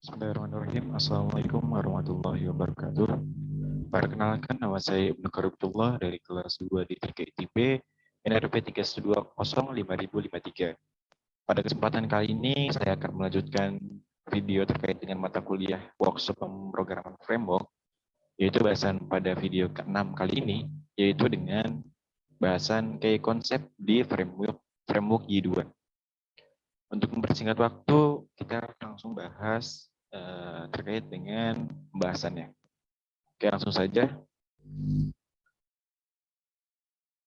Bismillahirrahmanirrahim. Assalamualaikum warahmatullahi wabarakatuh. Perkenalkan, nama saya Ibnu Karibullah dari kelas 2 di 3ITB, NRP 3205053. Pada kesempatan kali ini, saya akan melanjutkan video terkait dengan mata kuliah workshop pemrograman framework, yaitu bahasan pada video ke-6 kali ini, yaitu dengan bahasan key konsep di framework Y2. Untuk mempersingkat waktu, kita langsung bahas terkait dengan pembahasannya. Oke, langsung saja.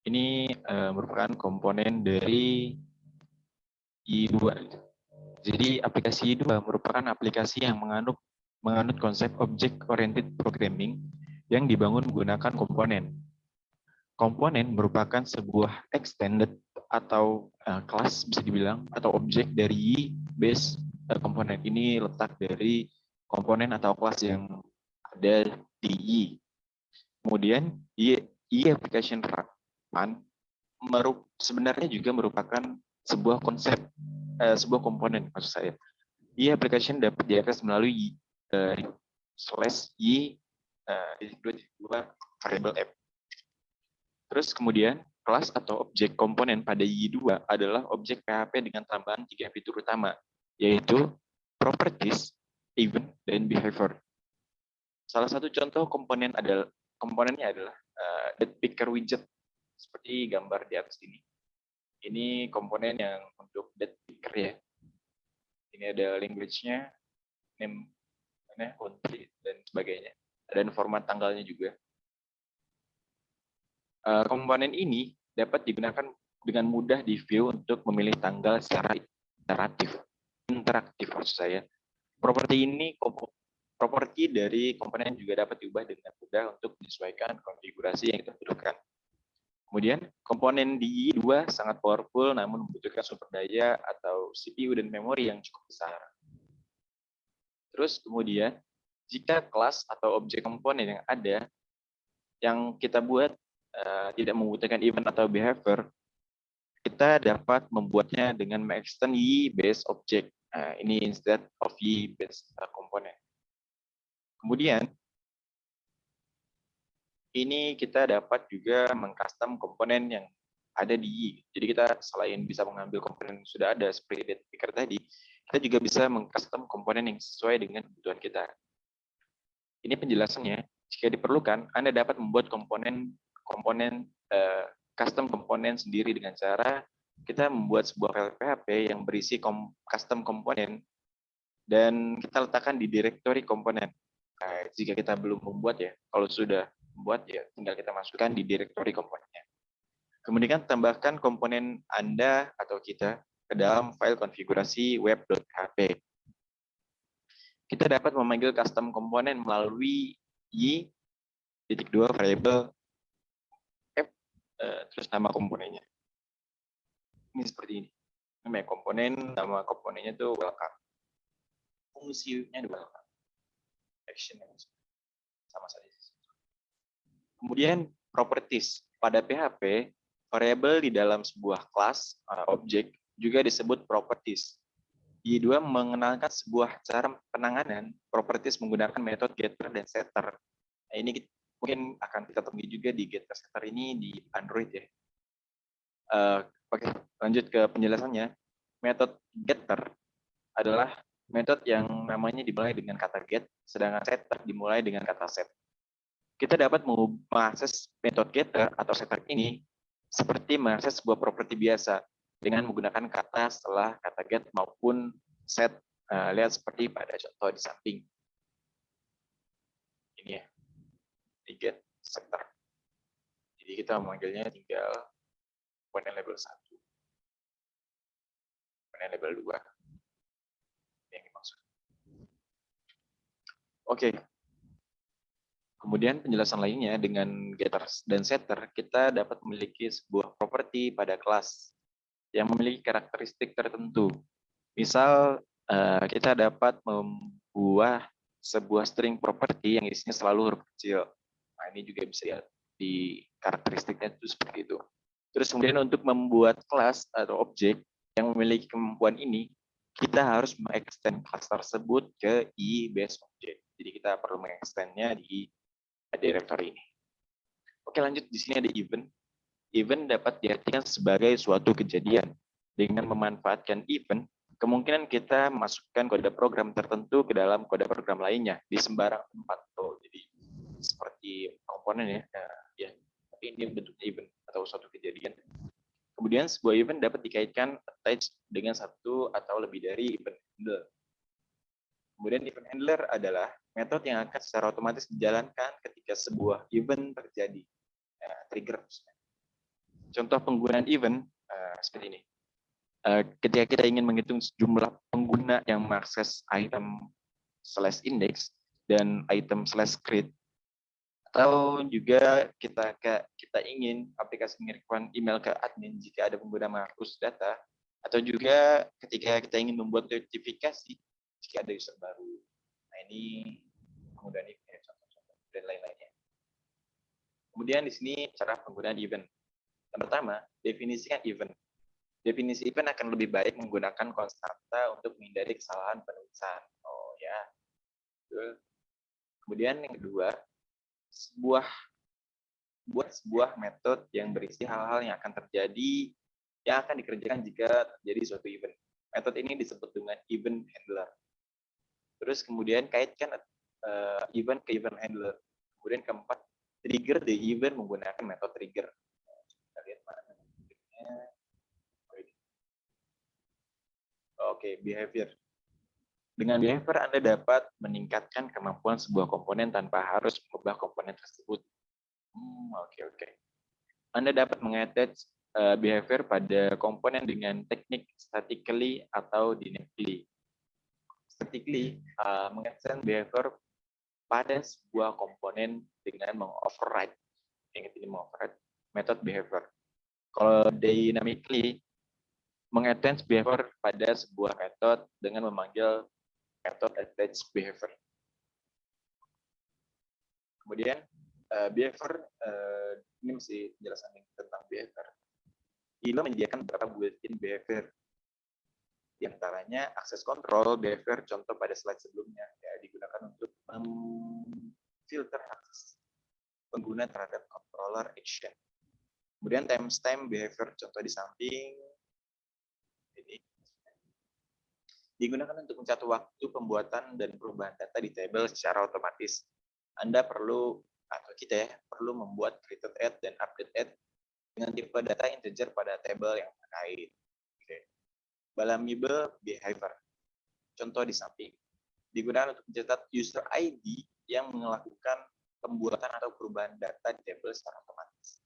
Ini merupakan komponen dari Y2. Jadi aplikasi Y2 merupakan aplikasi yang menganut konsep Object Oriented Programming yang dibangun menggunakan komponen. Komponen merupakan sebuah extended atau kelas bisa dibilang atau objek dari Y base komponen. Ini letak dari komponen atau kelas yang ada di Y. Kemudian Y application run sebenarnya juga merupakan sebuah konsep, sebuah komponen maksud saya. Y application dapat diakses melalui /y dua variable app. Terus kemudian kelas atau objek komponen pada Y2 adalah objek PHP dengan tambahan 3 fitur utama, yaitu properties, event, dan behavior. Salah satu contoh komponennya adalah date picker widget, seperti gambar di atas ini. Ini komponen yang untuk date picker ya. Ini ada language-nya, name, country, dan sebagainya. Dan format tanggalnya juga. Komponen ini dapat digunakan dengan mudah di view untuk memilih tanggal secara interaktif maksud saya. Properti dari komponen juga dapat diubah dengan mudah untuk menyesuaikan konfigurasi yang kita butuhkan. Kemudian, komponen di Y2 sangat powerful namun membutuhkan sumber daya atau CPU dan memori yang cukup besar. Terus kemudian, jika kelas atau objek komponen yang ada yang kita buat tidak membutuhkan event atau behavior, kita dapat membuatnya dengan extend Y-based object. Ini instead of Y-based component. Kemudian, ini kita dapat juga mengcustom komponen yang ada di Y. Jadi kita selain bisa mengambil komponen yang sudah ada seperti date picker tadi, kita juga bisa mengcustom komponen yang sesuai dengan kebutuhan kita. Ini penjelasannya. Jika diperlukan, Anda dapat membuat custom komponen sendiri dengan cara kita membuat sebuah file PHP yang berisi custom komponen dan kita letakkan di direktori komponen. Jika kita belum membuat ya, kalau sudah membuat ya tinggal kita masukkan di direktori komponennya. Kemudian tambahkan komponen Anda atau kita ke dalam file konfigurasi web.php. Kita dapat memanggil custom komponen melalui y.2 variable f terus nama komponennya. Ini seperti ini. Nama komponen, nama komponennya itu welcome. Fungsinya welcome. Action sama saja. Kemudian properties. Pada PHP, variabel di dalam sebuah kelas objek juga disebut properties. Y2 mengenalkan sebuah cara penanganan properties menggunakan metode getter dan setter. Nah, ini mungkin akan kita temui juga di getter setter ini di Android ya. Oke, lanjut ke penjelasannya. Metode getter adalah metode yang namanya dimulai dengan kata get, sedangkan setter dimulai dengan kata set. Kita dapat mengakses metode getter atau setter ini seperti mengakses sebuah properti biasa dengan menggunakan kata setelah kata get maupun set. Lihat seperti pada contoh di samping. Ini ya, di get setter. Jadi kita memanggilnya tinggal komponen label 1, komponen label 2. Yang dimaksud. Oke. Kemudian penjelasan lainnya dengan getter dan setter, kita dapat memiliki sebuah properti pada kelas yang memiliki karakteristik tertentu. Misal, kita dapat membuat sebuah string property yang isinya selalu huruf kecil. Nah, ini juga bisa lihat di karakteristiknya itu seperti itu. Terus kemudian untuk membuat kelas atau objek yang memiliki kemampuan ini, kita harus mengextend kelas tersebut ke i-base object. Jadi kita perlu mengextendnya di directory ini. Oke, lanjut. Di sini ada event. Event dapat diartikan sebagai suatu kejadian. Dengan memanfaatkan event, kemungkinan kita memasukkan kode program tertentu ke dalam kode program lainnya di sembarang tempat. Oh, jadi seperti komponen ya. Ya, tapi ini bentuknya event atau suatu kejadian. Kemudian sebuah event dapat dikaitkan attach dengan satu atau lebih dari event handler. Kemudian event handler adalah metode yang akan secara otomatis dijalankan ketika sebuah event terjadi. Trigger. Contoh penggunaan event seperti ini. Ketika kita ingin menghitung jumlah pengguna yang mengakses item /index dan item /create, atau juga kita ingin aplikasi mengirimkan email ke admin jika ada pengguna menghapus data, atau juga ketika kita ingin membuat notifikasi jika ada user baru. Nah, ini penggunaan event, contoh-contoh dan lain-lainnya. Kemudian di sini cara penggunaan event. Yang pertama, definisikan event. Definisi event akan lebih baik menggunakan konstanta untuk menghindari kesalahan penulisan. Oh ya. Betul. Kemudian yang kedua, buat sebuah metode yang berisi hal-hal yang akan terjadi, yang akan dikerjakan jika terjadi suatu event. Metode ini disebut dengan event handler. Terus kemudian kaitkan event ke event handler. Kemudian keempat, trigger the event menggunakan metode trigger. Kita lihat mana triggernya. Oke, behavior. Dengan behavior, Anda dapat meningkatkan kemampuan sebuah komponen tanpa harus mengubah komponen tersebut. Oke. Anda dapat mengattach behavior pada komponen dengan teknik statically atau dynamically. Statically, mengattach behavior pada sebuah komponen dengan mengoverride. Ingat ini mengoverride method behavior. Kalau dynamically, mengattach behavior pada sebuah metode dengan memanggil metode attach behavior. Kemudian behavior, ini mesti penjelasan tentang behavior. ILO menyediakan beberapa built-in behavior. Di antaranya akses control behavior, contoh pada slide sebelumnya, ya, digunakan untuk memfilter akses pengguna terhadap controller action. Kemudian timestamp behavior, contoh di samping ini, digunakan untuk mencatat waktu pembuatan dan perubahan data di tabel secara otomatis. Anda perlu, atau kita ya, perlu membuat created add dan update add dengan tipe data integer pada tabel yang terkait. Balameable behavior, contoh di samping, digunakan untuk mencatat user ID yang melakukan pembuatan atau perubahan data di tabel secara otomatis.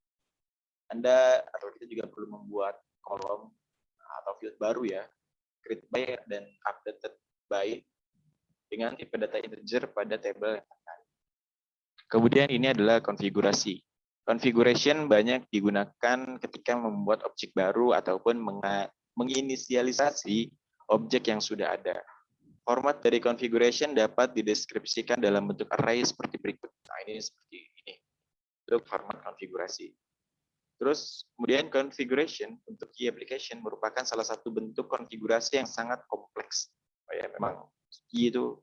Anda atau kita juga perlu membuat kolom atau field baru ya, create by dan updated by dengan tipe data integer pada tabel yang terkait. Kemudian ini adalah konfigurasi. Configuration banyak digunakan ketika membuat objek baru ataupun menginisialisasi objek yang sudah ada. Format dari configuration dapat dideskripsikan dalam bentuk array seperti berikut. Nah, ini seperti ini. Untuk format konfigurasi. Terus kemudian configuration untuk key application merupakan salah satu bentuk konfigurasi yang sangat kompleks. Oh ya, memang key itu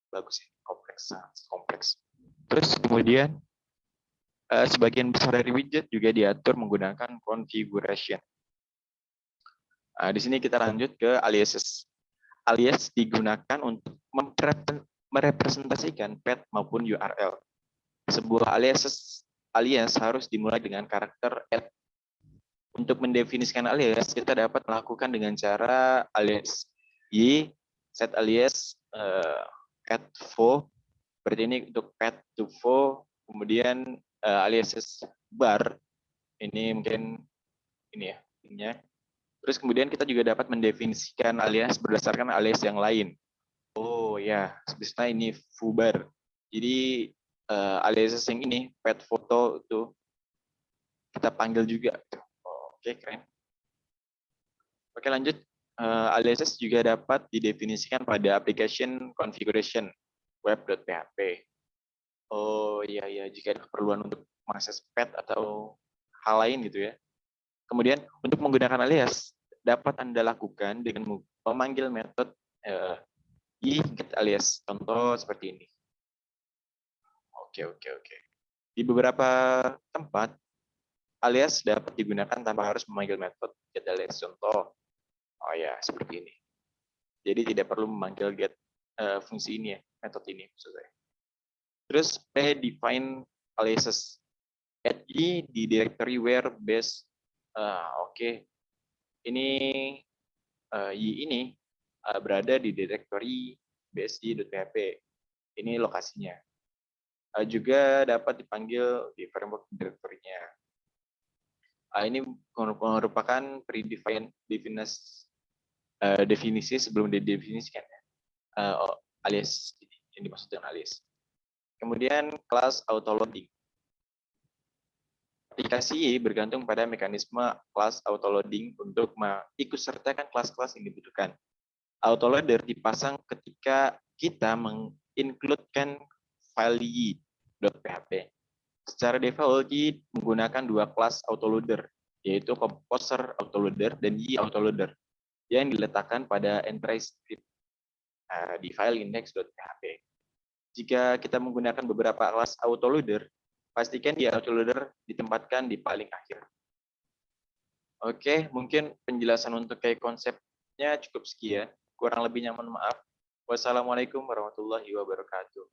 bagus ya, kompleks, sangat kompleks. Terus kemudian sebagian besar dari widget juga diatur menggunakan configuration. Di sini kita lanjut ke aliases. Alias digunakan untuk merepresentasikan path maupun URL. Sebuah alias harus dimulai dengan karakter @. Untuk mendefinisikan alias, kita dapat melakukan dengan cara alias y, set alias @fo, seperti ini untuk path to fo, kemudian aliases bar, ini mungkin ini ya, ininya. Terus kemudian kita juga dapat mendefinisikan alias berdasarkan alias yang lain. Oh ya, misalnya ini foobar. Jadi alias yang ini, pet foto itu kita panggil juga. Oke, keren. Oke, lanjut. Aliases juga dapat didefinisikan pada application configuration web.php. Oh iya, jika ada keperluan untuk mengakses pet atau hal lain gitu ya. Kemudian untuk menggunakan alias, dapat Anda lakukan dengan memanggil metode get alias contoh seperti ini. Oke. Di beberapa tempat, alias dapat digunakan tanpa harus memanggil metode get alias contoh. Oh ya, seperti ini. Jadi tidak perlu memanggil get fungsi ini ya, metode ini maksud saya. Terus predefine aliases. Add i di directory where base. Oke. Ini y ini berada di directory bsi.php. Ini lokasinya. Juga dapat dipanggil di framework directory-nya. Ini merupakan predefined definisi sebelum didefinisikan ya. Alias yang dimaksud dengan alias. Kemudian kelas autoloading. Aplikasi bergantung pada mekanisme kelas autoloading untuk mengikutsertakan kelas-kelas yang dibutuhkan. Autoloader dipasang ketika kita mengincludekan file y.php. Secara default, y menggunakan dua kelas autoloader, yaitu composer autoloader dan y autoloader, yang diletakkan pada entry script di file index.php. Jika kita menggunakan beberapa kelas autoloader, pastikan di autoloader ditempatkan di paling akhir. Oke, mungkin penjelasan untuk kayak konsepnya cukup sekian. Kurang lebihnya mohon maaf. Wassalamualaikum warahmatullahi wabarakatuh.